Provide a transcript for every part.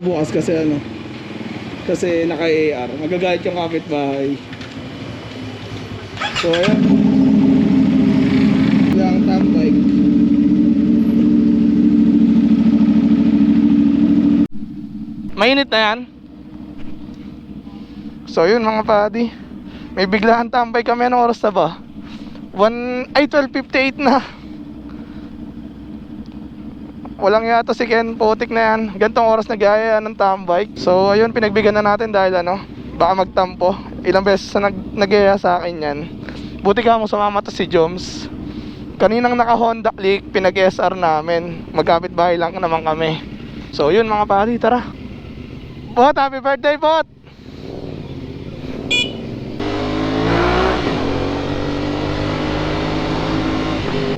bukas kasi ano, kasi naka-AR, magagalit yung kapitbahay. So ayan lang tambay. Mainit na yan. So yun mga padi, may biglaan tambay kami. Anong oras na ba? 12:58 na. Walang yata si Ken, putik na yan. Gantong oras nag-aaya ng tambay. So ayun, pinagbigyan na natin dahil ano, baka magtampo. Ilang beses na nag-aaya sa akin yan. Buti ka mo sumama to si Joms. Kaninang naka Honda Click, pinag-SR namin. Magkapit bahay lang naman kami. So yun mga pari, tara. Bot, happy birthday Bot.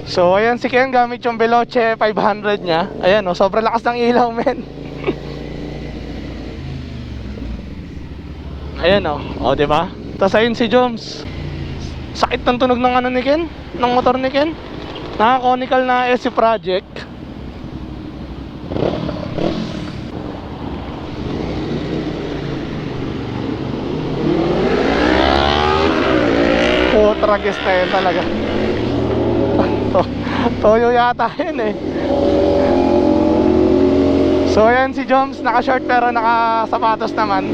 So ayan si Ken gamit yung Veloce 500 niya. Ayan o, sobrang lakas ng ilaw men. Ayan o, diba? Tapos ayun si Joms. Sakit ng tunog ng ano ni Ken, ng motor ni Ken. Naka-conical na SC Project. Oh, tragis na yun talaga. Toyo yata yun eh. So ayan si Joms, naka-short pero naka-sapatos naman.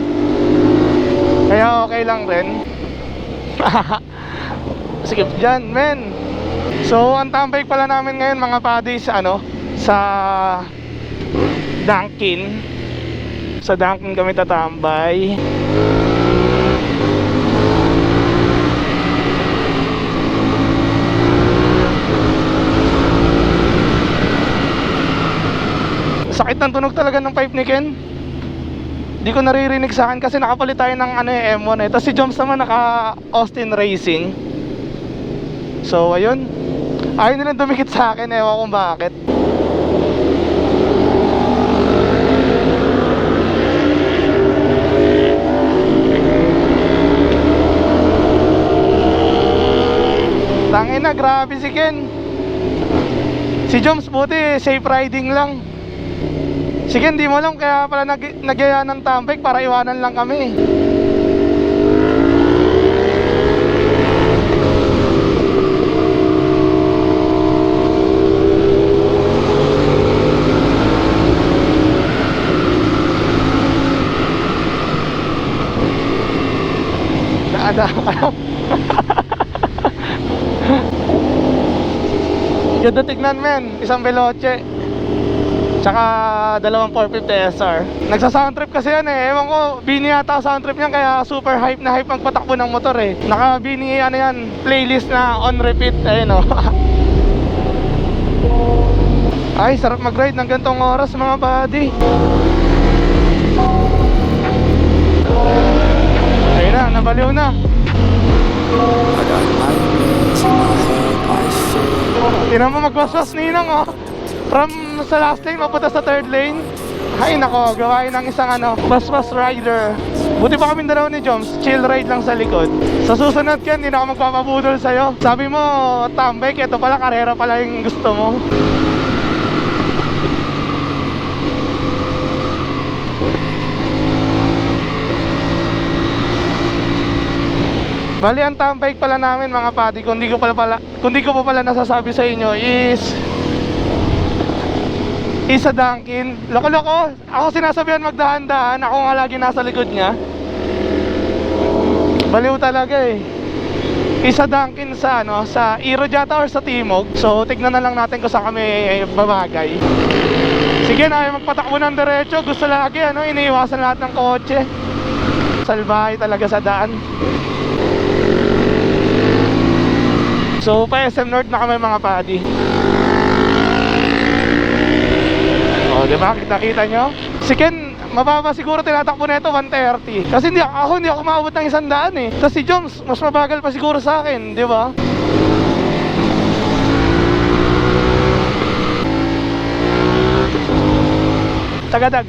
Kaya okay lang rin. Sige dyan men. So ang tambay pala namin ngayon mga buddies, ano, sa Dunkin. Sa Dunkin kami tatambay. Sakit ng tunog talaga ng pipe ni Ken. Di ko naririnig sa akin kasi nakapalit tayo ng ano, M1 eh. Tapos si Joms naman naka Austin Racing. So ayun, ayaw nilang dumikit sa akin, ewan kung bakit. Tangina, grabe si Ken. Si Joms buti safe riding lang. Sige, hindi mo alam kaya pala nagyaya ng tambay para iwanan lang kami. Daada. Ganda tignan men, isang Veloce tsaka dalawang 450 SR. Nagsa-sound trip kasi yan eh. Ewan ko, Bini yata sound trip niyan, kaya super hype na hype magpatakbo ng motor eh. Naka Bini ano yan, playlist na on repeat. Ayun o. Ay, sarap mag-ride ng gantong oras mga buddy. Ayun na, nabaliw na. Tinan mo magwaswas ninang oh. From sa last lane mapunta sa third lane. Ay nako, gawain ng isang ano, bus rider. Buti pa kami dalawa ni Joms, chill ride lang sa likod. Sa susunod Ken, hindi na ako magpapabudol sa'yo. Sabi mo, tambay, ito pala, karera pala yung gusto mo. Bali, ang tambay pala namin mga padi, kung di ko pa pala nasasabi sa inyo is isa Dunkin. Loko-loko, ako sinasabihan magdahan-dahan, ako nga lagi nasa likod niya. Baliw talaga eh. Isa Dunkin sa ano, sa Irojata or sa Timog. So tignan na lang natin kung saan kami babagay. Sige na, magpatakbo ng diretso. Gusto lagi ano, iniiwasan lahat ng kotse. Salbahay talaga sa daan. So pa SM North na kami mga padi. O, diba? Kita nyo? Si Ken, mababa siguro tinatakbo nito 130. Kasi hindi ako maabot ng 100 eh. Tapos si Joms, mas mabagal pa siguro sa akin, diba? Tagadag.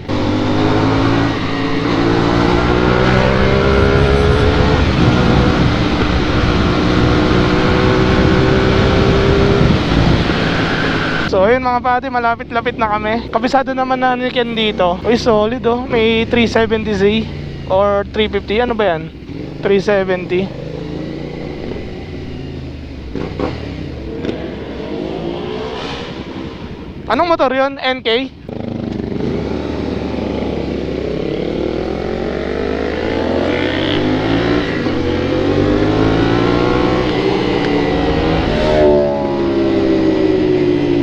So So ayun mga pati, malapit-lapit na kami. Kabisado naman na ni Ken dito. Uy, solid oh. May 370Z or 350. Ano ba yan? 370. Anong motor yun? NK?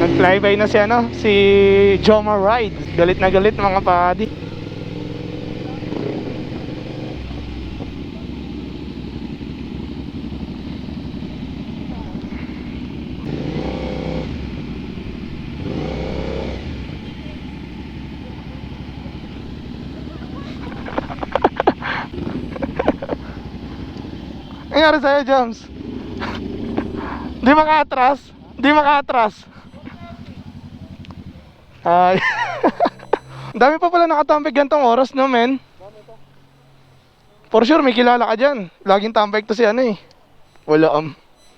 Nag-flyby na si ano, si Joma Ride. Galit na galit mga padi. Nangyari sa'yo, Joms? Di maka-atras? Di maka-atras? Ay. Dami pa pala nakatambig gantong oras, no, men? For sure, may kilala ka dyan. Laging tambig to si ano eh. Wala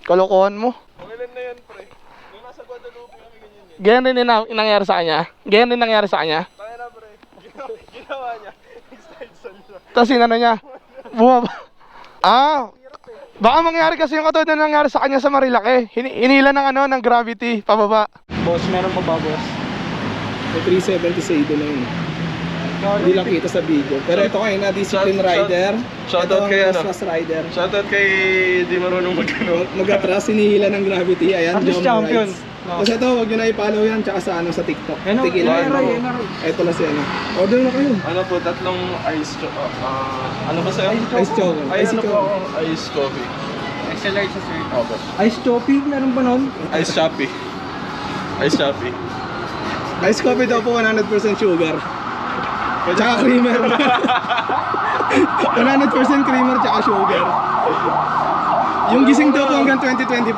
kalokohan mo. Okay lang na yan, pre. Nung nasa Guadalupe kami ganyan yan. Ganyan rin yung nangyari sa kanya? Ganyan rin nangyari sa kanya? Kaya na, pre. Ginawa niya. Extend sa nila. Tapos inano niya? Bumaba. Baka mangyari kasi yung katulad na nangyari sa kanya sa Marilake. Hinila ng ano, ng gravity, pababa. Boss, meron pa ba, boss? May 370 sa idol na yun. Hindi lang kita sa video. Pero ito kayo na discipline rider. Shoutout kay ano? Fast rider. Shoutout kay di marunong mag-ano. Mag-atras, sinihila ng gravity. Ayan, At least Jom champion. Rides. Tapos ito, huwag nyo na i-follow yan. Tsaka sa ano, sa TikTok. Tigilan. Ito na siya. Order na kayo. Ano po, tatlong ice ano ba sa'yo? Ice choco. Ay, Ice ano po choco. ako? Ice coffee. XLR sa sir. Opo. Ice choppy, meron ba nun? Ice Shopee. Ice Shopee. Ice coffee daw po 100% sugar. Tsaka creamer. 100% creamer tsaka sugar. Yung gising daw po hanggang 2025.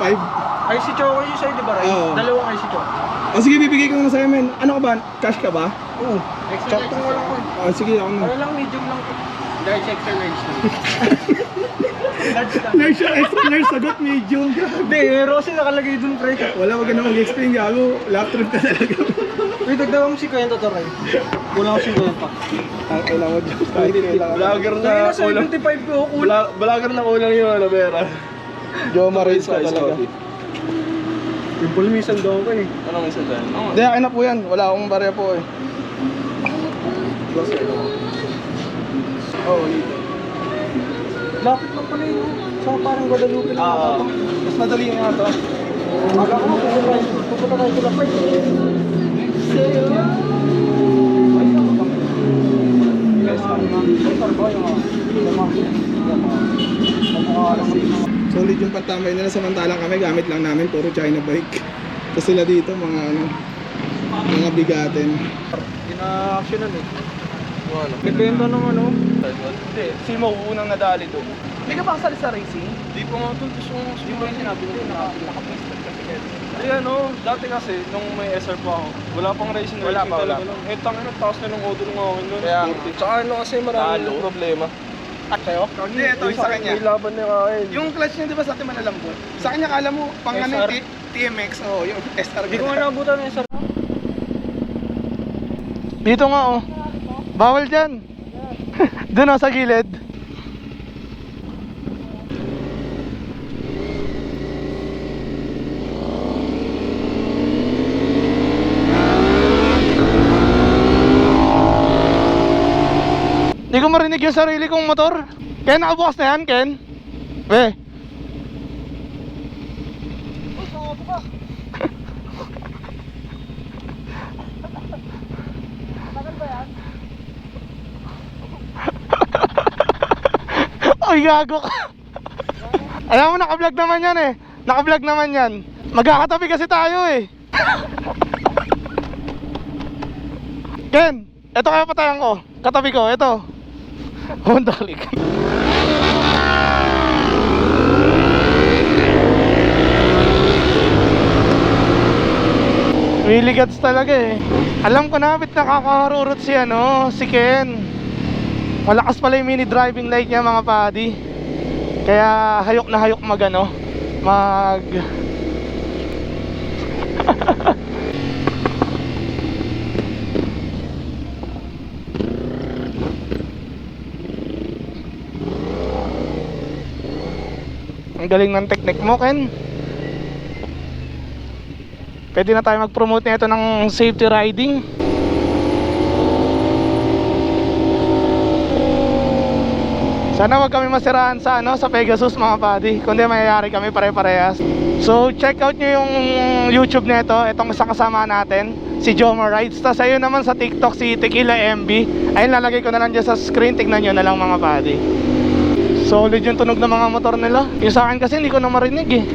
Ay, si Choco yung sa'yo, di ba, Ray? Oo. Dalawang ay si Choco. O sige, bibigay ko na sa'yo, men. Ano ka ba? Cash ka ba? Oo. Choco mo lang ko. O sige, ako na. Ano lang, medium lang ko. Large extra large lang. Large lang. Nurse, sagot medium. Hindi, Rosy nakalagay dun, pre. Wala, wag ka na mag-explain, gago. Lap trip ka talaga. Uy, dagdagan mo si Kuya Toto, Ray. Kulang ko si Kuya pa. Ang kailangan mo dyan. Kailangan. Vlogger na Kaya na kulang. 75 ko, kulang. Vlogger na kulang yung ano, Vera. Joma Rides ka Ice talaga. coffee. Pimple minsan daw ko eh. Ano may sandal? Hindi, akin na po yan. Wala akong barya po eh. Oo, dito. Lapit lang pala yun. Sa parang Guadalupe lang. Mas madali nga ito. Akala ko pupunta tayo sila pa eh. Solid yung pantambay nila, samantalang kami gamit lang namin puro China bike. Tapos sila dito mga ano, mga bigatin. Ina-actionan eh. Yung ano? Depende ng ano. Hindi, sino unang nadali doon? Hindi ka ba kasali sa racing? Di pa nga doon, gusto mo Yung ba yung sinabi ko? Naka-pistol kasi kayo. Ay ano, dati kasi, nung may SR pa ako, wala pang racing Wala racing pa, talaga wala. nun. Eh, tangin na, taas na ng auto ng akin nun. Kaya, 40. Tsaka ano kasi maraming problema. Sa'yo? Hindi, ito yung sa kanya. May laban na kain. Yung clutch niya, di ba sa atin malalambot? Sa kanya kala mo, pang ano, SR? TMX, oh, yung SR. Hindi ko nga naabutan yung sarap. Dito nga oh. Bawal dyan. Doon oh, sa gilid. Hindi ko marinig yung sarili kong motor. Ken, nakabukas na yan, Ken? Be. Ay, gago ka. Alam mo, naka-vlog naman yan eh. Naka-vlog naman yan. Magkakatabi kasi tayo eh. Ken, eto kaya patayan ko. Katabi ko, eto. Honda Click. Really gats talaga eh. Alam ko na, bit nakakaharurot si ano, si Ken. Malakas pala yung mini driving light niya mga padi. Kaya hayok na hayok mag ano, Ang galing ng technique mo, Ken. Pwede na tayo mag-promote nito ng safety riding. Sana wag kami masiraan sa sa Pegasus mga buddy. Kundi mayayari kami pare-parehas. So check out nyo yung YouTube nito. Itong isang kasama natin, si Jomar Rides. Tapos ayun naman sa TikTok, si Tequila MB. Ayun, lalagay ko na lang dyan sa screen. Tignan nyo na lang mga buddy. Solid yung tunog ng mga motor nila. Yung sa akin kasi hindi ko na marinig eh.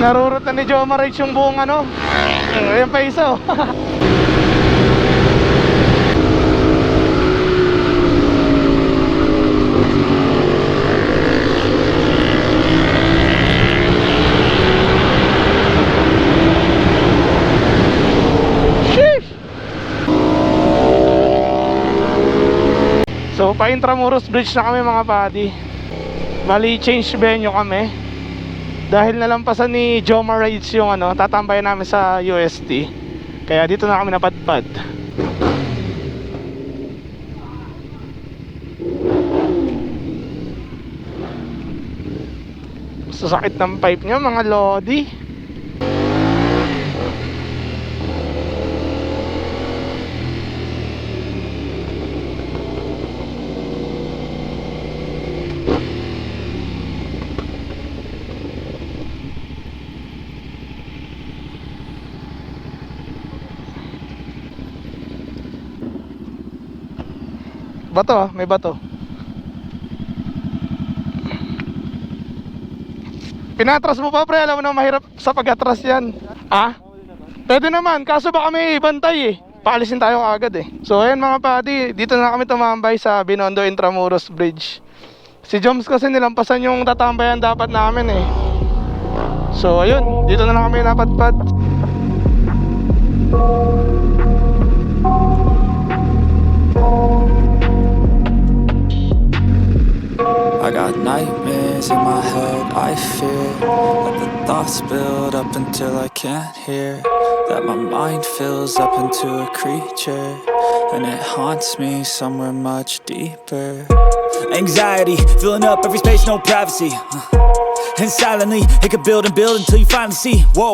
Narurot na ni Jomar Rides yung buong ayan pa isa oh. Sheesh! So pa Intramuros Bridge na kami mga buddy. Bali change venue kami. Dahil nalampasan ni Jomar Rides yung tatambayan namin sa UST. Kaya dito na kami napadpad. Sasakit ng pipe niya mga lodi. Bato may bato. Pinatras mo pa pre, alam mo na mahirap sa pag-atras yan. Ah? Pwede naman, kaso baka may bantay eh. Paalisin tayo agad eh. So ayan mga buddy, dito na kami tumambay sa Binondo Intramuros Bridge. Si Joms kasi nilampasan yung tatambayan dapat namin eh. So ayun, dito na lang kami napadpad. I got nightmares in my head, I fear that the thoughts build up until I can't hear, that my mind fills up into a creature, and it haunts me somewhere much deeper. Anxiety, filling up every space, no privacy, and silently, it could build and build until you finally see, whoa,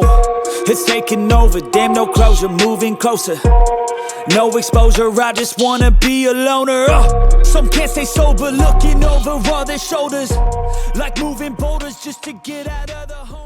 it's taking over, damn no closure, moving closer. No exposure, I just wanna be a loner. Some can't stay sober, looking over all their shoulders, like moving boulders just to get out of the home.